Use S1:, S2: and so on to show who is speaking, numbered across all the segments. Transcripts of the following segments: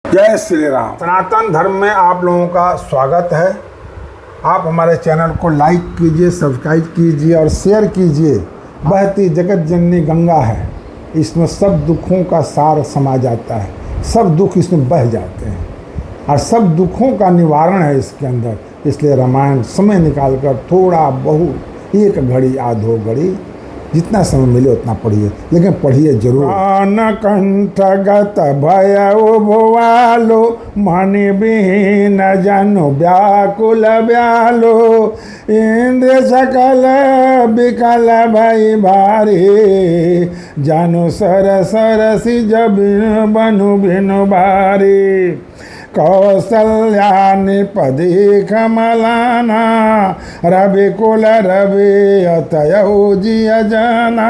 S1: जय श्री राम। सनातन धर्म में आप लोगों का स्वागत है। आप हमारे चैनल को लाइक कीजिए, सब्सक्राइब कीजिए और शेयर कीजिए। बहती जगत जननी गंगा है, इसमें सब दुखों का सार समा जाता है। सब दुख इसमें बह जाते हैं और सब दुखों का निवारण है इसके अंदर। इसलिए रामायण समय निकालकर थोड़ा बहुत एक घड़ी आधो घड़ी जितना समय मिले उतना पढ़िए, लेकिन पढ़िए जरूर। कंठगत भय भोवालो मणि विहीन जनु व्याकुल व्यालो इंद्र सकल विकल भई भारी जनु सर सरसी जब बनु बिनु भारी कौसल्या निपदी कमलाना रवि कुल रवि अतयौ जिय जाना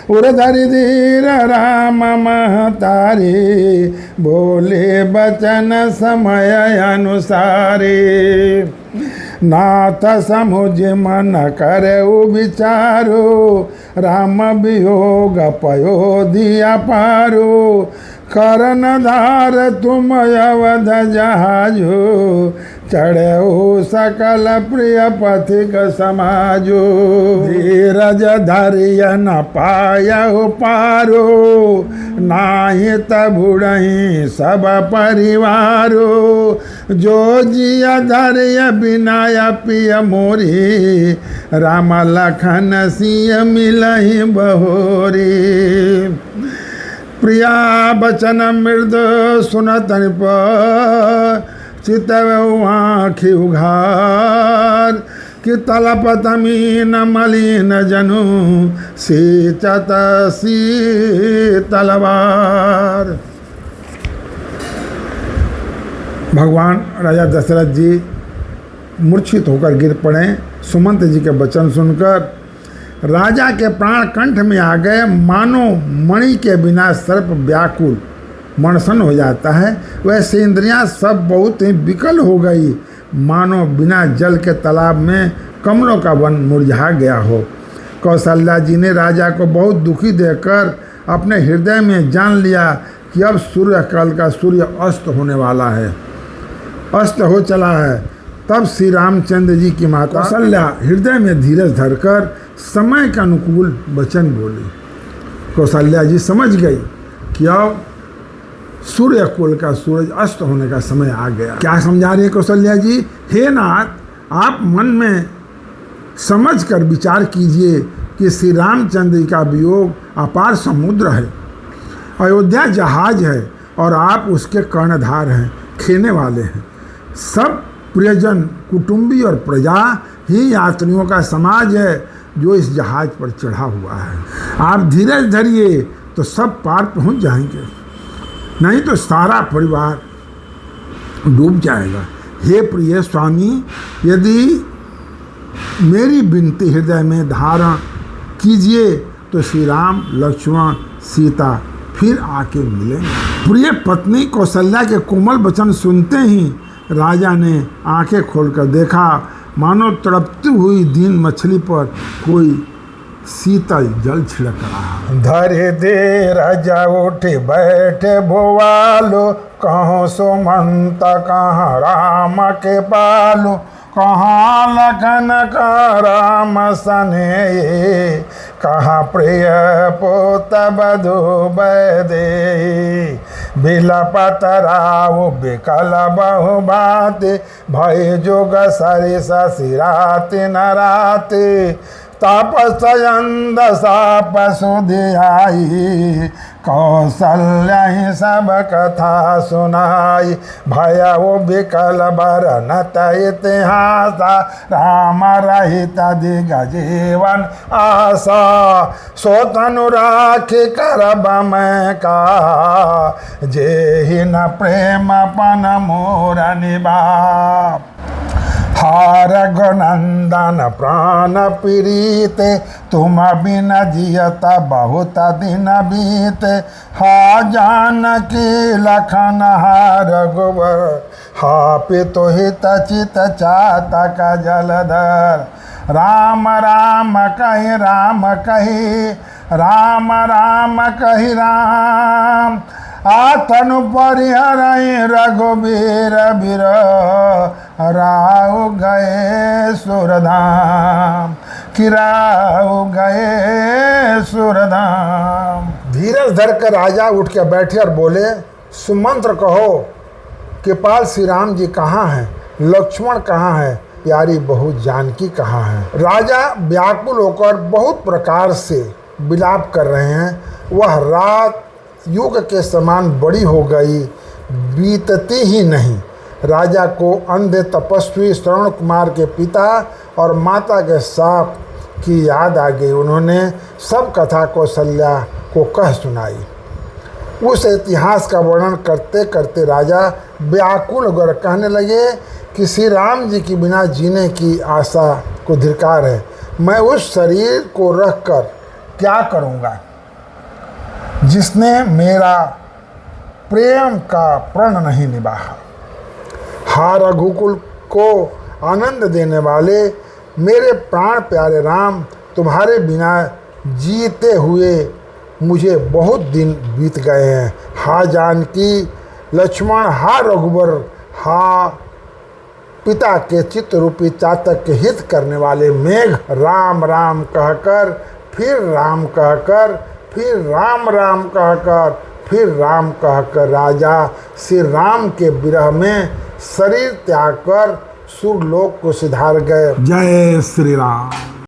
S1: उर्धरि धीर राम महतारी बोले बचन समय अनुसारी नाथ समुझ मन करऊ विचारो राम वियोग पयोधिया पारो करन धार तुम अवध जहाजो चढ़ो सकल प्रिय पथिक समाजो धीरज धरिय न पायहु पारो नाही तबुड़ही सब परिवारो जो जिया धरिय बिनाय पिय मोरी राम लखन सिय मिलहि बहोरी प्रिया बचन मृद सुनत चितखि उघार कि तलपत मीन मलिन जनु सींचत तलवार। भगवान राजा दशरथ जी मूर्छित होकर गिर पड़े। सुमंत जी के वचन सुनकर राजा के प्राण कंठ में आ गए। मानो मणि के बिना सर्प व्याकुल मनसन हो जाता है, वैसे इंद्रियां सब बहुत ही विकल हो गई। मानो बिना जल के तालाब में कमलों का वन मुरझा गया हो। कौशल्या जी ने राजा को बहुत दुखी देखकर अपने हृदय में जान लिया कि अब सूर्यकाल का सूर्य अस्त होने वाला है, अस्त हो चला है। तब श्री रामचंद्र जी की माता कौशल्या हृदय में धीरज धरकर समय के अनुकूल वचन बोली। कौशल्या जी समझ गई कि अब सूर्य कुल का सूरज अस्त होने का समय आ गया। क्या समझा रही है कौशल्या जी? हे नाथ, आप मन में समझ कर विचार कीजिए कि श्री रामचंद्र का वियोग अपार समुद्र है, अयोध्या जहाज है और आप उसके कर्णधार हैं, खेने वाले हैं। सब प्रियजन, कुटुंबी और प्रजा ही यात्रियों का समाज है जो इस जहाज पर चढ़ा हुआ है। आप धीरज धरिए तो सब पार पहुंच जाएंगे, नहीं तो सारा परिवार डूब जाएगा। हे प्रिय स्वामी, यदि मेरी विनती हृदय में धारण कीजिए तो श्री राम, लक्ष्मण, सीता फिर आके मिलेंगे। प्रिय पत्नी कौशल्या के कोमल वचन सुनते ही राजा ने आंखें खोलकर देखा, मानो तड़पती हुई दीन मछली पर कोई शीतल जल छिड़क रहा। धरे दे राजा उठे बैठे भोवालो, कहाँ सुमंत कहाँ राम के पालो, कहाँ लखन का राम सने, कहाँ प्रिय पोत बधु बैदे। बिलपत राव बिकल बहु बाते, भय जोग सरि सिराते न राते, तापसयंद साप सुधियाई, कौशल्या ही सब कथा सुनाई। भयउ विकल बरनत इतिहास, राम रहित दिग जीवन आशा, सो तनु राखी करब मैं का, जेहि न प्रेम पन मोर निभा। हार गुनंदन प्राण पीड़ित, तुम बिन जियत बहुत दिन बीत। हा जानकी लखन हार गुबर, हा पितु हित चित चातक जलधर। राम राम कहि राम कहि, राम राम कहि राम, आथनु परिहरई रघुबीर बिर राव गए सुरधाम किराव गए सुरधाम। धीरज धरकर राजा उठ के बैठे और बोले, सुमंत्र कहो, कृपाल श्री राम जी कहाँ हैं, लक्ष्मण कहाँ है, प्यारी बहू जानकी कहाँ है। राजा व्याकुल होकर बहुत प्रकार से विलाप कर रहे हैं। वह रात युग के समान बड़ी हो गई, बीतती ही नहीं। राजा को अंधे तपस्वी श्रवण कुमार के पिता और माता के शाप की याद आ गई। उन्होंने सब कथा कौशल्या को कह सुनाई। उस इतिहास का वर्णन करते करते राजा व्याकुल होकर कहने लगे कि श्री राम जी के बिना जीने की आशा को धिक्कार है। मैं उस शरीर को रखकर क्या करूँगा जिसने मेरा प्रेम का प्रण नहीं निभाया। हा रघुकुल को आनंद देने वाले मेरे प्राण प्यारे राम, तुम्हारे बिना जीते हुए मुझे बहुत दिन बीत गए हैं। हा जानकी लक्ष्मण, हा रघुबर, हा पिता के चित्त रूपी चातक के हित करने वाले मेघ, राम राम कहकर फिर राम कहकर फिर राम राम कहकर फिर राम कहकर राजा श्री राम के विरह में शरीर त्याग कर सुरलोक को सिधार गए। जय श्री राम।